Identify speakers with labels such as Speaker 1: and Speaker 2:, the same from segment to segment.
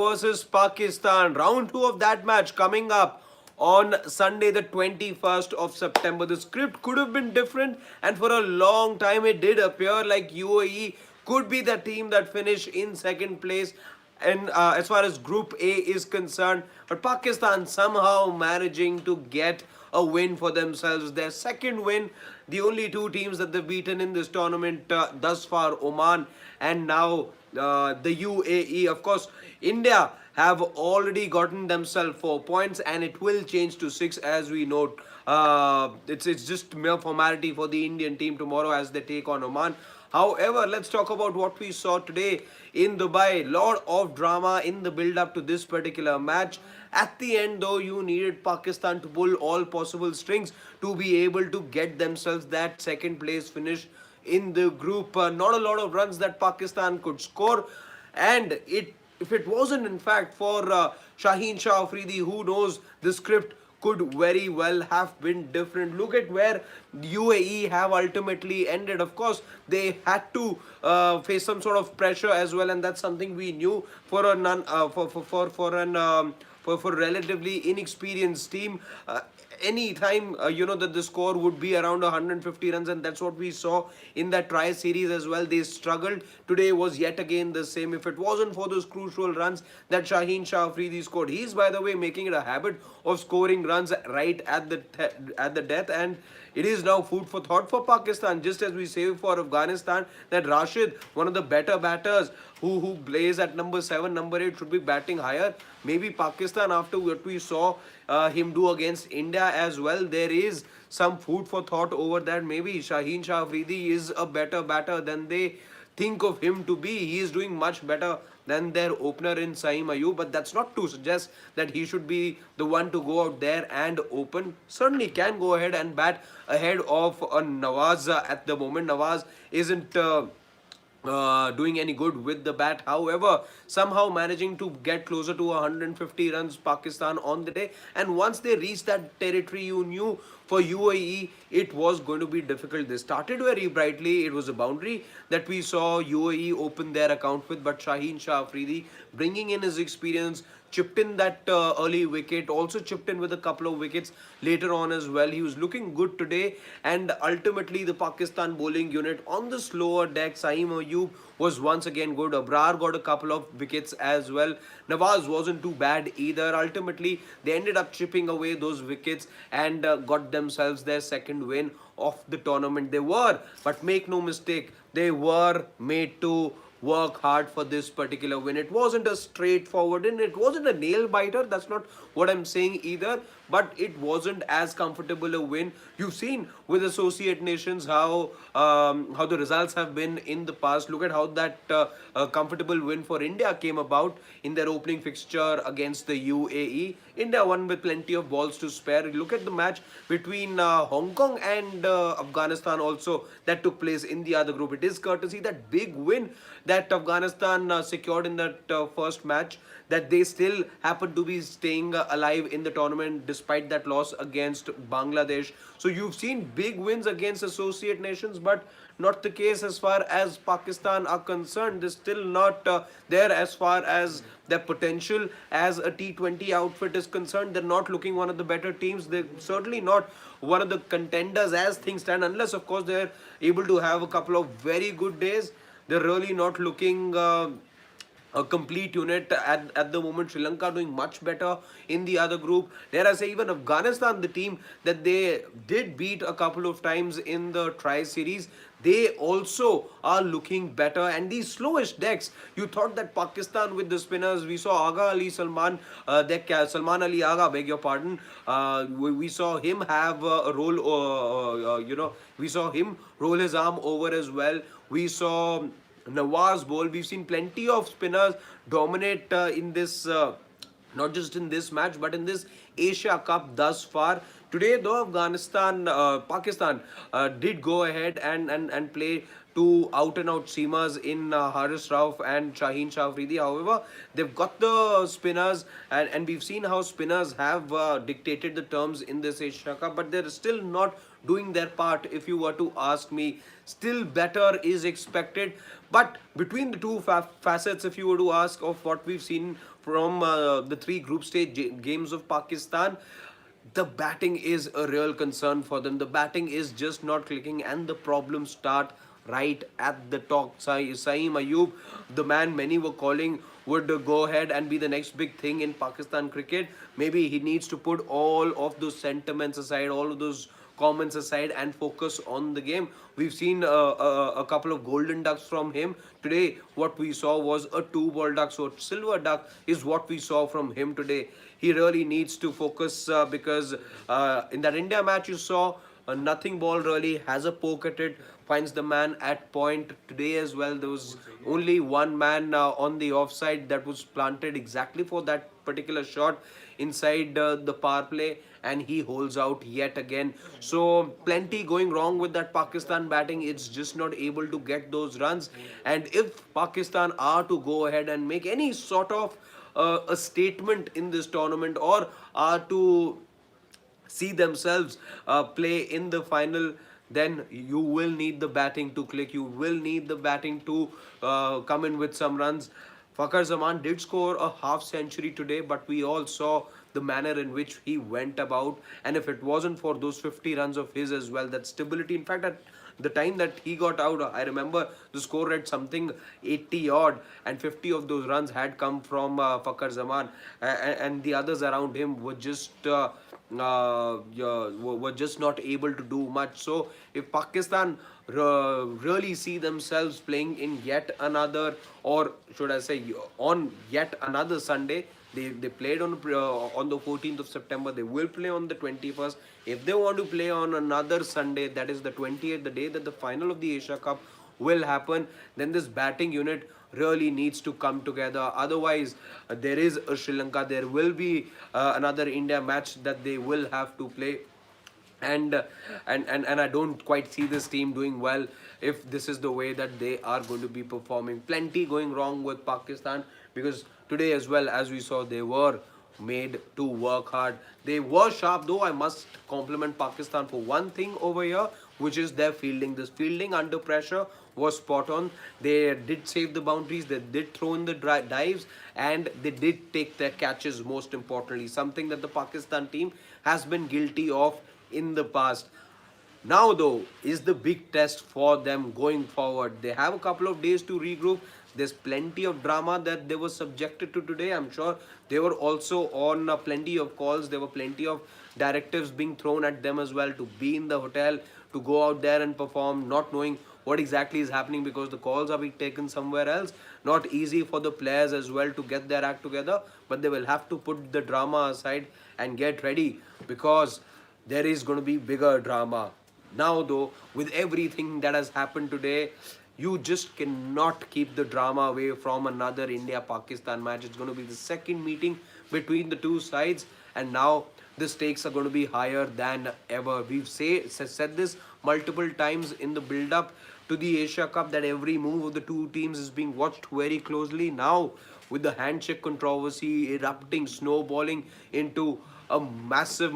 Speaker 1: versus Pakistan. Round 2 of that match coming up on Sunday, the 21st of September. The script could have been different, and for a long time, it did appear like UAE could be the team that finished in second place. And as far as Group A is concerned, but Pakistan somehow managing to get a win for themselves. Their second win, the only two teams that they've beaten in this tournament thus far, Oman and now the UAE. Of course, India have already gotten themselves 4 points, and it will change to six as we know. It's just mere formality for the Indian team tomorrow as they take on Oman. However, let's talk about what we saw today in Dubai. Lot of drama in the build-up to this particular match. At the end, though, you needed Pakistan to pull all possible strings to be able to get themselves that second place finish in the group. Not a lot of runs that Pakistan could score, and if it wasn't in fact for Shahin Shah Afridi, who knows, the script could very well have been different. Look at where UAE have ultimately ended. Of course, they had to face some sort of pressure as well, and that's something we knew for a non for an for relatively inexperienced team. Any time that the score would be around 150 runs, and that's what we saw in that try series as well. They struggled. Today was yet again the same. If it wasn't for those crucial runs that Shaheen Shah Afridi scored, he's by the way making it a habit of scoring runs right at the death, and it is now food for thought for Pakistan, just as we say for Afghanistan that Rashid, one of the better batters who plays at number 7, number 8, should be batting higher. Maybe Pakistan, after what we saw him do against India as well, there is some food for thought over that. Maybe Shaheen Shah Afridi is a better batter than they think of him to be. He is doing much better than their opener in Saeem Ayub, but that's not to suggest that he should be the one to go out there and open. Certainly can go ahead and bat ahead of Nawaz at the moment. Nawaz isn't doing any good with the bat. However, somehow managing to get closer to 150 runs Pakistan on the day. And once they reached that territory, you knew for UAE it was going to be difficult. They started very brightly. It was a boundary that we saw UAE open their account with, but Shaheen Shah Afridi bringing in his experience, chipped in that early wicket, also chipped in with a couple of wickets later on as well. He was looking good today, and ultimately the Pakistan bowling unit on the slower deck, Saeem Ayub was once again good. Abrar got a couple of wickets as well. Nawaz wasn't too bad either. Ultimately, they ended up chipping away those wickets and got themselves their second win of the tournament. They were, but make no mistake, they were made to work hard for this particular win. It wasn't a straightforward and it wasn't a nail biter. That's not what I'm saying either, but it wasn't as comfortable a win. You've seen with associate nations how the results have been in the past. Look at how that comfortable win for India came about in their opening fixture against the UAE. India won with plenty of balls to spare. Look at the match between Hong Kong and Afghanistan also that took place in the other group. It is courtesy that big win that Afghanistan secured in that first match that they still happen to be staying alive in the tournament despite that loss against Bangladesh. So you've seen big wins against associate nations, but not the case as far as Pakistan are concerned. They're still not there as far as their potential as a T20 outfit is concerned. They're not looking one of the better teams. They're certainly not one of the contenders as things stand, unless of course they're able to have a couple of very good days. They're really not looking a complete unit at the moment. Sri Lanka doing much better in the other group. Dare I say, even Afghanistan, the team that they did beat a couple of times in the try series, they also are looking better. And these slowish decks, you thought that Pakistan with the spinners, we saw Aga Ali Salman, Salman Ali Aga, beg your pardon, we saw him have a role, we saw him roll his arm over as well. We saw Nawaz bowl. We've seen plenty of spinners dominate in this, not just in this match, but in this Asia Cup thus far. Today, though, Pakistan did go ahead and play two out-and-out seamers in Haris Rauf and Shaheen Shah Afridi. However, they've got the spinners, and we've seen how spinners have dictated the terms in this Asia Cup, but they're still not doing their part, if you were to ask me. Still better is expected. But between the two facets, if you were to ask of what we've seen from the three group stage games of Pakistan, the batting is a real concern for them. The batting is just not clicking, and the problems start right at the top. Saeem Ayub, the man many were calling would go ahead and be the next big thing in Pakistan cricket. Maybe he needs to put all of those sentiments aside, all of those comments aside, and focus on the game. We've seen a couple of golden ducks from him today. What we saw was a two-ball duck, so silver duck is what we saw from him today. He really needs to focus because in that India match you saw a nothing ball really has a poke at it, finds the man at point. Today as well, there was only one man on the offside that was planted exactly for that particular shot inside the power play, and he holds out yet again. So plenty going wrong with that Pakistan batting. It's just not able to get those runs. And if Pakistan are to go ahead and make any sort of a statement in this tournament, or are to see themselves play in the final, then you will need the batting to click. You will need the batting to come in with some runs. Fakhar Zaman did score a half century today, but we all saw the manner in which he went about. And if it wasn't for those 50 runs of his as well, that stability, in fact, at the time that he got out, I remember the score read something 80 odd, and 50 of those runs had come from Fakhar Zaman, and the others around him were just. Yeah, were just not able to do much. So if Pakistan really see themselves playing in yet another, or should I say, on yet another Sunday, they played on the 14th of September. They will play on the 21st. If they want to play on another Sunday, that is the 20th, the day that the final of the Asia Cup will happen, then this batting unit really needs to come together. Otherwise, there is a Sri Lanka, there will be another India match that they will have to play. And I don't quite see this team doing well if this is the way that they are going to be performing. Plenty going wrong with Pakistan, because today as well, as we saw, they were made to work hard. They were sharp, though. I must compliment Pakistan for one thing over here, which is their fielding. This fielding under pressure was spot on. They did save the boundaries, they did throw in the dives, and they did take their catches, most importantly, something that the Pakistan team has been guilty of in the past. Now, though, is the big test for them going forward. They have a couple of days to regroup. There's plenty of drama that they were subjected to today. I'm sure they were also on plenty of calls. There were plenty of directives being thrown at them as well, to be in the hotel, to go out there and perform, not knowing what exactly is happening because the calls are being taken somewhere else. Not easy for the players as well to get their act together, but they will have to put the drama aside and get ready, because there is going to be bigger drama. Now, though, with everything that has happened today, you just cannot keep the drama away from another India-Pakistan match. It's going to be the second meeting between the two sides, and now the stakes are going to be higher than ever. We've said this multiple times in the build-up to the Asia Cup, that every move of the two teams is being watched very closely. Now, with the handshake controversy erupting, snowballing into a massive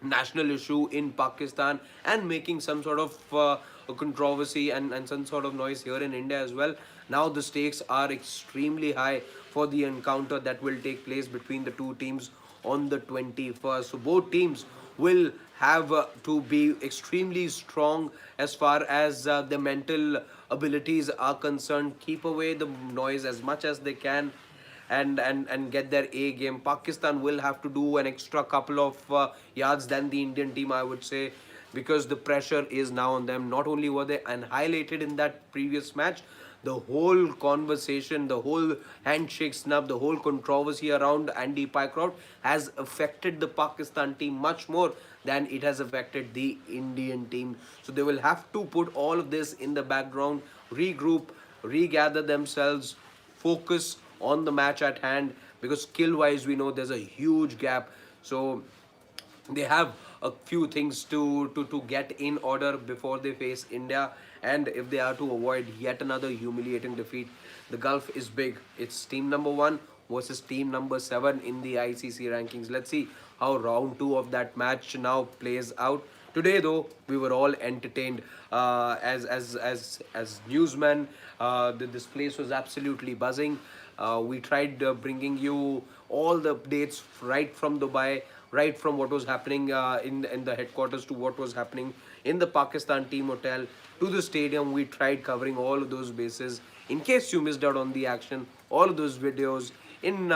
Speaker 1: national issue in Pakistan, and making some sort of a controversy and some sort of noise here in India as well. Now the stakes are extremely high for the encounter that will take place between the two teams on the 21st. So both teams will have to be extremely strong as far as the mental abilities are concerned. Keep away the noise as much as they can, and get their A game. Pakistan will have to do an extra couple of yards than the Indian team, I would say, because the pressure is now on them. Not only were they annihilated in that previous match, the whole conversation, the whole handshake snub, the whole controversy around Andy Pycroft has affected the Pakistan team much more than it has affected the Indian team. So they will have to put all of this in the background, regroup, regather themselves, focus on the match at hand, because skill wise we know there's a huge gap. So they have a few things to get in order before they face India, and if they are to avoid yet another humiliating defeat. The gulf is big. It's team number 1 versus team number 7 in the ICC rankings. Let's see how round 2 of that match now plays out. Today, though, we were all entertained as newsmen. This place was absolutely buzzing. We tried bringing you all the updates right from Dubai, right from what was happening in the headquarters to what was happening in the Pakistan team hotel to the stadium. We tried covering all of those bases. In case you missed out on the action, all of those videos in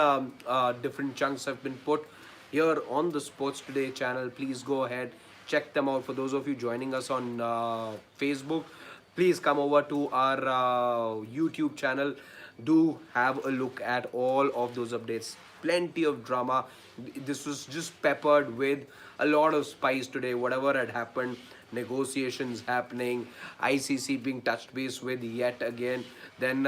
Speaker 1: different chunks have been put here on the Sports Today channel. Please go ahead, check them out. For those of you joining us on Facebook, please come over to our YouTube channel. Do have a look at all of those updates. Plenty of drama. This was just peppered with a lot of spice today. Whatever had happened, negotiations happening, ICC being touched base with yet again, then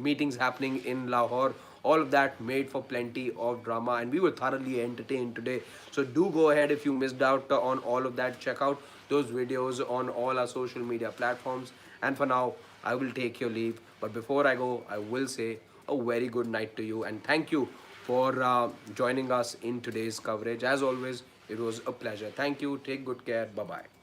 Speaker 1: meetings happening in Lahore. All of that made for plenty of drama, and we were thoroughly entertained today. So do go ahead if you missed out on all of that. Check out those videos on all our social media platforms. And for now, I will take your leave. But before I go, I will say a very good night to you, and thank you for joining us in today's coverage. As always, it was a pleasure. Thank you. Take good care. Bye bye.